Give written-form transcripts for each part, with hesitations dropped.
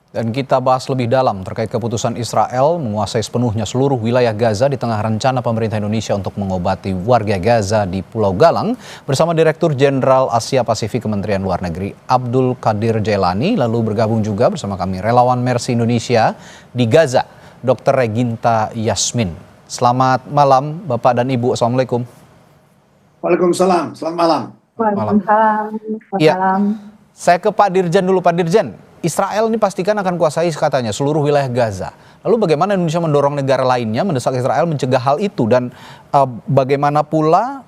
Dan kita bahas lebih dalam terkait keputusan Israel menguasai sepenuhnya seluruh wilayah Gaza di tengah rencana pemerintah Indonesia untuk mengobati warga Gaza di Pulau Galang bersama Direktur Jenderal Asia Pasifik Kementerian Luar Negeri Abdul Qadir Jailani. Lalu bergabung juga bersama kami relawan Mercy Indonesia di Gaza, Dr. Reginta Yasmin. Selamat malam Bapak dan Ibu, Assalamualaikum. Waalaikumsalam, selamat malam. Waalaikumsalam. Ya, saya ke Pak Dirjen dulu. Pak Dirjen, Israel ini pastikan akan kuasai katanya seluruh wilayah Gaza. Lalu bagaimana Indonesia mendorong negara lainnya mendesak Israel mencegah hal itu, dan bagaimana pula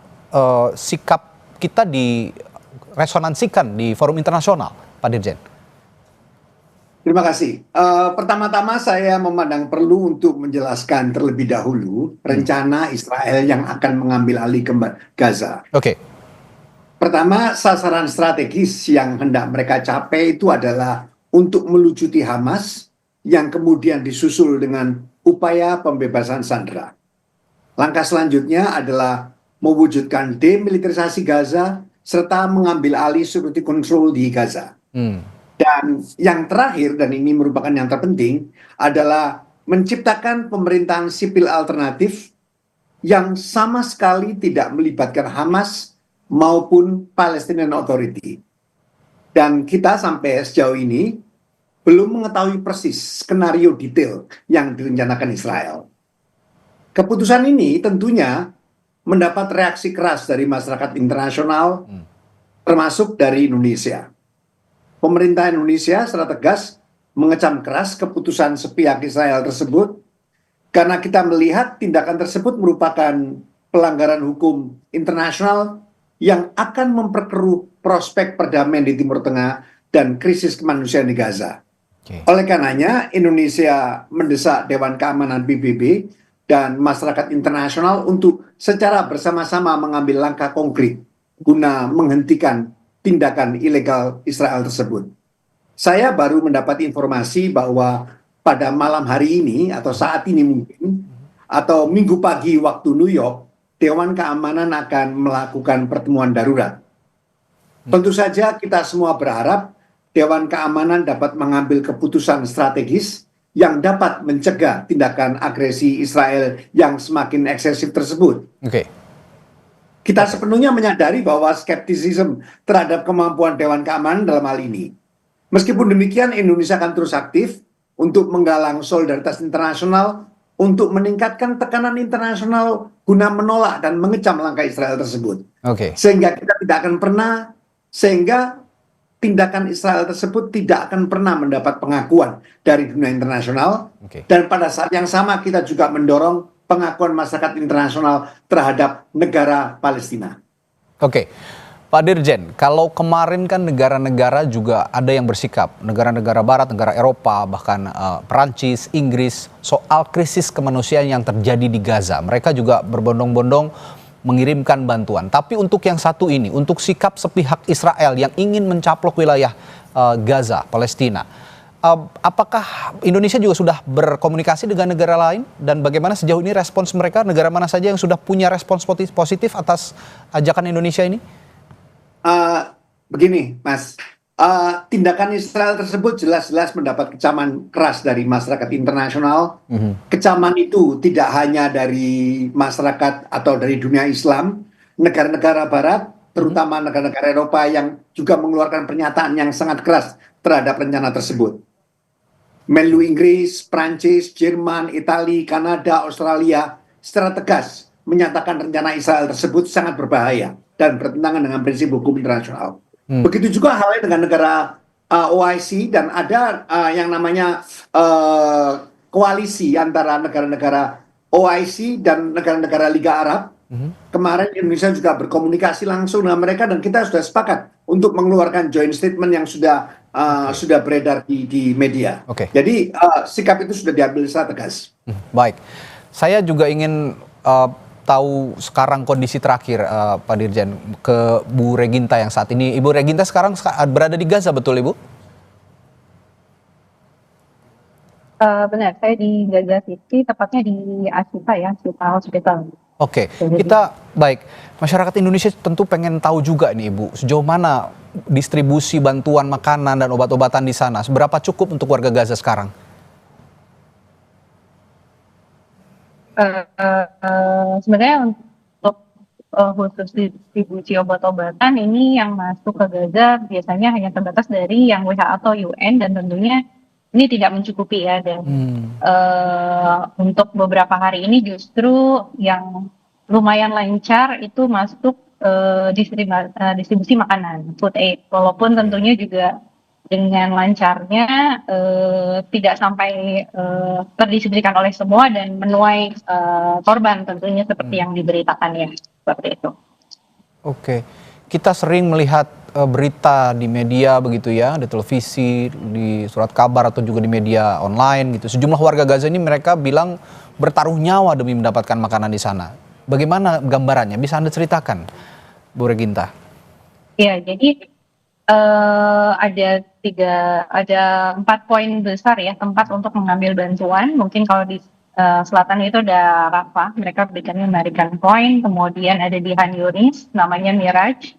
sikap kita diresonansikan di forum internasional, Pak Dirjen? Terima kasih. Pertama-tama saya memandang perlu untuk menjelaskan terlebih dahulu rencana Israel yang akan mengambil alih Gaza. Oke. Pertama, sasaran strategis yang hendak mereka capai itu adalah untuk melucuti Hamas yang kemudian disusul dengan upaya pembebasan sandera. Langkah selanjutnya adalah mewujudkan demilitarisasi Gaza serta mengambil alih security control di Gaza. Dan yang terakhir, dan ini merupakan yang terpenting, adalah menciptakan pemerintahan sipil alternatif yang sama sekali tidak melibatkan Hamas maupun Palestinian Authority. Dan kita sampai sejauh ini belum mengetahui persis skenario detail yang direncanakan Israel. Keputusan ini tentunya mendapat reaksi keras dari masyarakat internasional, termasuk dari Indonesia. Pemerintah Indonesia secara tegas mengecam keras keputusan sepihak Israel tersebut karena kita melihat tindakan tersebut merupakan pelanggaran hukum internasional yang akan memperkeruh prospek perdamaian di Timur Tengah dan krisis kemanusiaan di Gaza. Oleh karenanya, Indonesia mendesak Dewan Keamanan PBB dan masyarakat internasional untuk secara bersama-sama mengambil langkah konkret guna menghentikan tindakan ilegal Israel tersebut. Saya baru mendapat informasi bahwa pada malam hari ini atau saat ini mungkin, atau minggu pagi waktu New York, Dewan Keamanan akan melakukan pertemuan darurat. Tentu saja kita semua berharap Dewan Keamanan dapat mengambil keputusan strategis yang dapat mencegah tindakan agresi Israel yang semakin eksesif tersebut. Kita sepenuhnya menyadari bahwa skeptisisme terhadap kemampuan Dewan Keamanan dalam hal ini. Meskipun demikian, Indonesia akan terus aktif untuk menggalang solidaritas internasional, untuk meningkatkan tekanan internasional guna menolak dan mengecam langkah Israel tersebut. Sehingga kita tidak akan pernah, sehingga tindakan Israel tersebut tidak akan pernah mendapat pengakuan dari dunia internasional. Dan pada saat yang sama kita juga mendorong pengakuan masyarakat internasional terhadap negara Palestina. Pak Dirjen, kalau kemarin kan negara-negara juga ada yang bersikap, negara-negara Barat, negara Eropa, bahkan Perancis, Inggris, soal krisis kemanusiaan yang terjadi di Gaza. Mereka juga berbondong-bondong mengirimkan bantuan. Tapi untuk yang satu ini, untuk sikap sepihak Israel yang ingin mencaplok wilayah Gaza, Palestina, apakah Indonesia juga sudah berkomunikasi dengan negara lain? Dan bagaimana sejauh ini respons mereka? Negara mana saja yang sudah punya respons positif atas ajakan Indonesia ini? Begini, Mas, tindakan Israel tersebut jelas-jelas mendapat kecaman keras dari masyarakat internasional. Kecaman itu tidak hanya dari masyarakat atau dari dunia Islam, negara-negara Barat, terutama negara-negara Eropa yang juga mengeluarkan pernyataan yang sangat keras terhadap rencana tersebut. Menlu Inggris, Prancis, Jerman, Italia, Kanada, Australia secara tegas menyatakan rencana Israel tersebut sangat berbahaya dan bertentangan dengan prinsip hukum internasional. Begitu juga halnya dengan negara OIC, dan ada yang namanya koalisi antara negara-negara OIC dan negara-negara Liga Arab. Kemarin Indonesia juga berkomunikasi langsung dengan mereka dan kita sudah sepakat untuk mengeluarkan joint statement yang sudah beredar di media. Jadi sikap itu sudah diambil secara tegas. Baik, saya juga ingin tahu sekarang kondisi terakhir, Pak Dirjen, ke Bu Reginta yang saat ini. Ibu Reginta sekarang berada di Gaza, betul Ibu? Benar, saya di Gaza City, tepatnya di Ashifa ya, Ashifa Hospital. Oke, kita baik. Masyarakat Indonesia tentu pengen tahu juga nih Ibu, sejauh mana distribusi bantuan makanan dan obat-obatan di sana. Seberapa cukup untuk warga Gaza sekarang? Sebenarnya untuk khusus distribusi obat-obatan ini yang masuk ke Gaza biasanya hanya terbatas dari yang WHO atau UN, dan tentunya ini tidak mencukupi ya. Dan untuk beberapa hari ini justru yang lumayan lancar itu masuk distribusi makanan, food aid, walaupun tentunya juga dengan lancarnya tidak sampai terdistribusikan oleh semua dan menuai korban tentunya seperti yang diberitakan ya, seperti itu. Oke, kita sering melihat berita di media begitu ya, di televisi, di surat kabar atau juga di media online gitu. Sejumlah warga Gaza ini mereka bilang bertaruh nyawa demi mendapatkan makanan di sana. Bagaimana gambarannya? Bisa Anda ceritakan, Bu Reginta? Ya, jadi ada 4 poin besar ya tempat untuk mengambil bantuan. Mungkin kalau di selatan itu ada Rafah, mereka berikannya American Point. Kemudian ada di Han Yunis, namanya Miraj.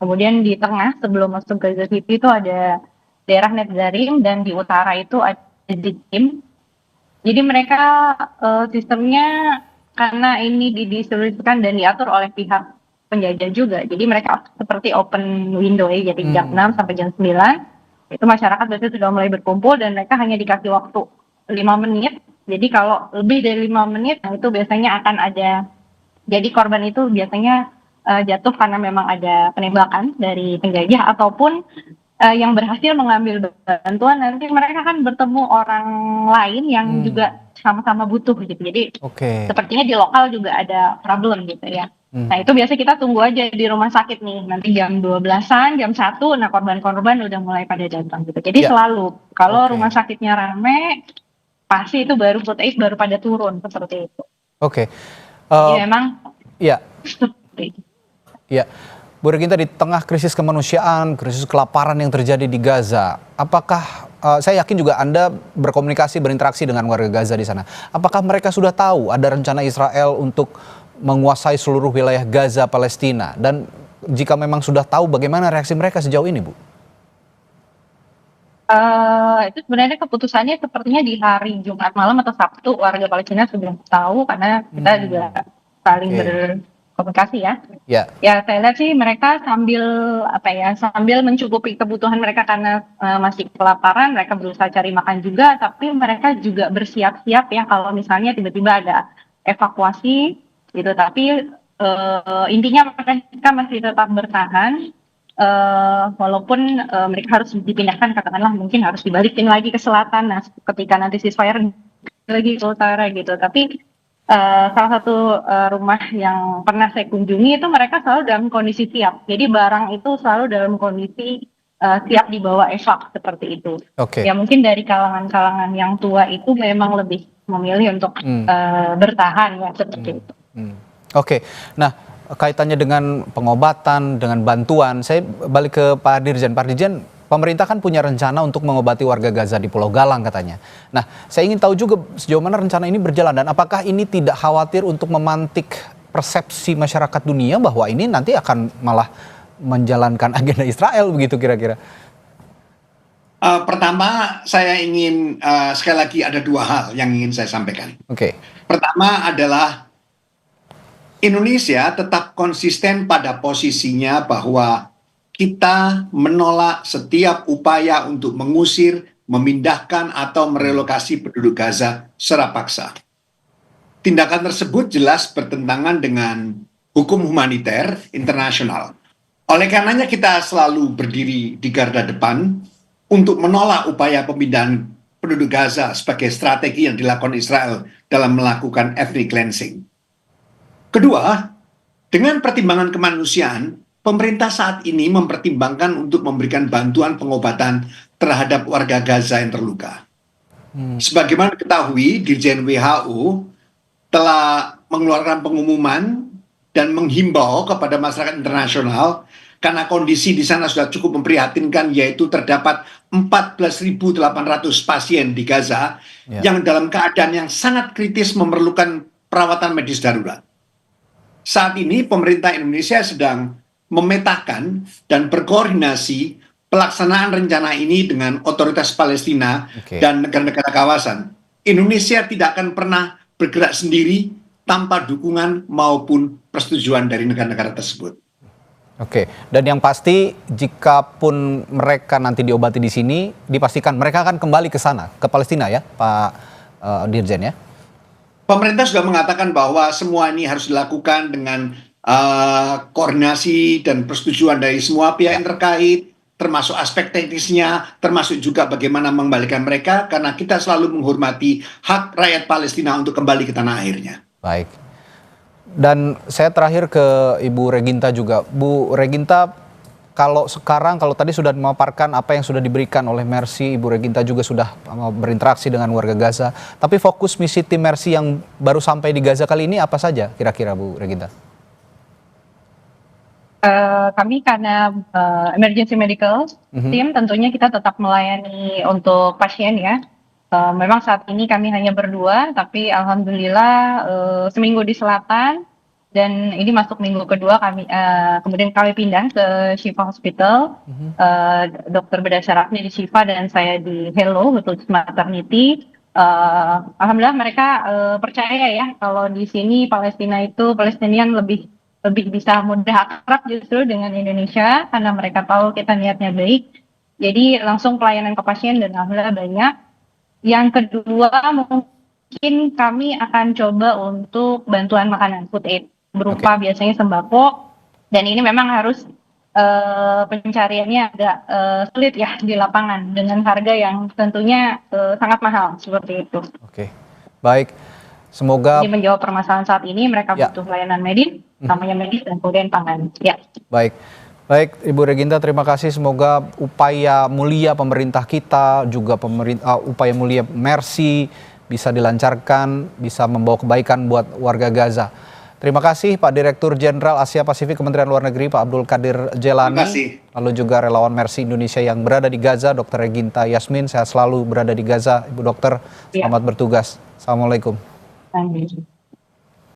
Kemudian di tengah sebelum masuk Gaza City itu ada daerah Netzarim, dan di utara itu ada Jim. Jadi mereka sistemnya karena ini didistribusikan dan diatur oleh pihak penjajah juga. Jadi mereka seperti open window ya, jadi jam 6 sampai jam 9 itu masyarakat biasanya sudah mulai berkumpul dan mereka hanya dikasih waktu 5 menit. Jadi kalau lebih dari 5 menit, nah itu biasanya akan ada, jadi korban itu biasanya jatuh karena memang ada penembakan dari penjajah, ataupun yang berhasil mengambil bantuan nanti mereka kan bertemu orang lain yang juga sama-sama butuh gitu. Jadi sepertinya di lokal juga ada problem gitu ya. Nah itu biasa kita tunggu aja di rumah sakit nih, nanti jam 12-an, jam 1, nah korban-korban udah mulai pada datang gitu. Jadi selalu kalau rumah sakitnya rame, pasti itu baru food aid baru pada turun seperti itu. Jadi memang seperti itu. Ya, Bu Reginta, di tengah krisis kemanusiaan, krisis kelaparan yang terjadi di Gaza, apakah saya yakin juga Anda berkomunikasi, berinteraksi dengan warga Gaza di sana. Apakah mereka sudah tahu ada rencana Israel untuk menguasai seluruh wilayah Gaza, Palestina? Dan jika memang sudah tahu, bagaimana reaksi mereka sejauh ini, Bu? Itu sebenarnya keputusannya sepertinya di hari Jumat malam atau Sabtu warga Palestina sudah tahu, karena kita juga saling berkomunikasi ya. Ya saya lihat sih mereka sambil mencukupi kebutuhan mereka karena masih kelaparan, mereka berusaha cari makan juga, tapi mereka juga bersiap-siap ya kalau misalnya tiba-tiba ada evakuasi gitu. Tapi intinya mereka masih tetap bertahan. Walaupun mereka harus dipindahkan, katakanlah mungkin harus dibalikin lagi ke selatan, nah ketika nanti ceasefire lagi ke utara gitu. Tapi salah satu rumah yang pernah saya kunjungi itu mereka selalu dalam kondisi siap, jadi barang itu selalu dalam kondisi siap dibawa evak seperti itu. Ya mungkin dari kalangan-kalangan yang tua itu memang lebih memilih untuk bertahan ya seperti itu. Nah kaitannya dengan pengobatan, dengan bantuan, saya balik ke Pak Dirjen. Pak Dirjen, pemerintah kan punya rencana untuk mengobati warga Gaza di Pulau Galang katanya. Nah, saya ingin tahu juga sejauh mana rencana ini berjalan dan apakah ini tidak khawatir untuk memantik persepsi masyarakat dunia bahwa ini nanti akan malah menjalankan agenda Israel begitu kira-kira? Pertama, saya ingin sekali lagi ada 2 hal yang ingin saya sampaikan. Pertama adalah Indonesia tetap konsisten pada posisinya bahwa kita menolak setiap upaya untuk mengusir, memindahkan, atau merelokasi penduduk Gaza secara paksa. Tindakan tersebut jelas bertentangan dengan hukum humaniter internasional. Oleh karenanya kita selalu berdiri di garda depan untuk menolak upaya pemindahan penduduk Gaza sebagai strategi yang dilakukan Israel dalam melakukan ethnic cleansing. Kedua, dengan pertimbangan kemanusiaan, pemerintah saat ini mempertimbangkan untuk memberikan bantuan pengobatan terhadap warga Gaza yang terluka. Sebagaimana diketahui, Dirjen WHO telah mengeluarkan pengumuman dan menghimbau kepada masyarakat internasional karena kondisi di sana sudah cukup memprihatinkan, yaitu terdapat 14.800 pasien di Gaza yang dalam keadaan yang sangat kritis memerlukan perawatan medis darurat. Saat ini pemerintah Indonesia sedang memetakan dan berkoordinasi pelaksanaan rencana ini dengan otoritas Palestina dan negara-negara kawasan. Indonesia tidak akan pernah bergerak sendiri tanpa dukungan maupun persetujuan dari negara-negara tersebut. Oke, dan yang pasti jika pun mereka nanti diobati di sini, dipastikan mereka akan kembali ke sana, ke Palestina ya, Pak Dirjen ya? Pemerintah sudah mengatakan bahwa semua ini harus dilakukan dengan koordinasi dan persetujuan dari semua pihak yang terkait, termasuk aspek teknisnya, termasuk juga bagaimana mengembalikan mereka, karena kita selalu menghormati hak rakyat Palestina untuk kembali ke tanah airnya. Baik. Dan saya terakhir ke Ibu Reginta juga. Bu Reginta, kalau tadi sudah memaparkan apa yang sudah diberikan oleh Mercy, Ibu Reginta juga sudah berinteraksi dengan warga Gaza. Tapi fokus misi tim Mercy yang baru sampai di Gaza kali ini apa saja kira-kira Bu Reginta? Kami karena emergency medical team tentunya kita tetap melayani untuk pasien ya. Memang saat ini kami hanya berdua, tapi alhamdulillah seminggu di selatan dan ini masuk minggu kedua kami kemudian kami pindah ke Shifa Hospital, dokter bedah syarafnya di Shifa dan saya di Hello Betul Maternity. Alhamdulillah mereka percaya ya kalau di sini Palestinian lebih bisa mudah akrab justru dengan Indonesia karena mereka tahu kita niatnya baik. Jadi langsung pelayanan ke pasien dan alhamdulillah banyak. Yang kedua mungkin kami akan coba untuk bantuan makanan food aid berupa biasanya sembako dan ini memang harus pencariannya agak sulit ya di lapangan dengan harga yang tentunya sangat mahal seperti itu. Oke, baik. Semoga jadi menjawab permasalahan saat ini mereka butuh layanan medis, namanya medis dan kemudian pangan. Ya. Baik. Baik, Ibu Reginta, terima kasih. Semoga upaya mulia pemerintah kita, juga upaya mulia Mercy bisa dilancarkan, bisa membawa kebaikan buat warga Gaza. Terima kasih Pak Direktur Jenderal Asia Pasifik Kementerian Luar Negeri, Pak Abdul Qadir Jelani. Terima kasih. Lalu juga relawan Mercy Indonesia yang berada di Gaza, Dr. Reginta Yasmin. Sehat selalu berada di Gaza, Ibu Dokter. Selamat bertugas. Assalamualaikum. Amin.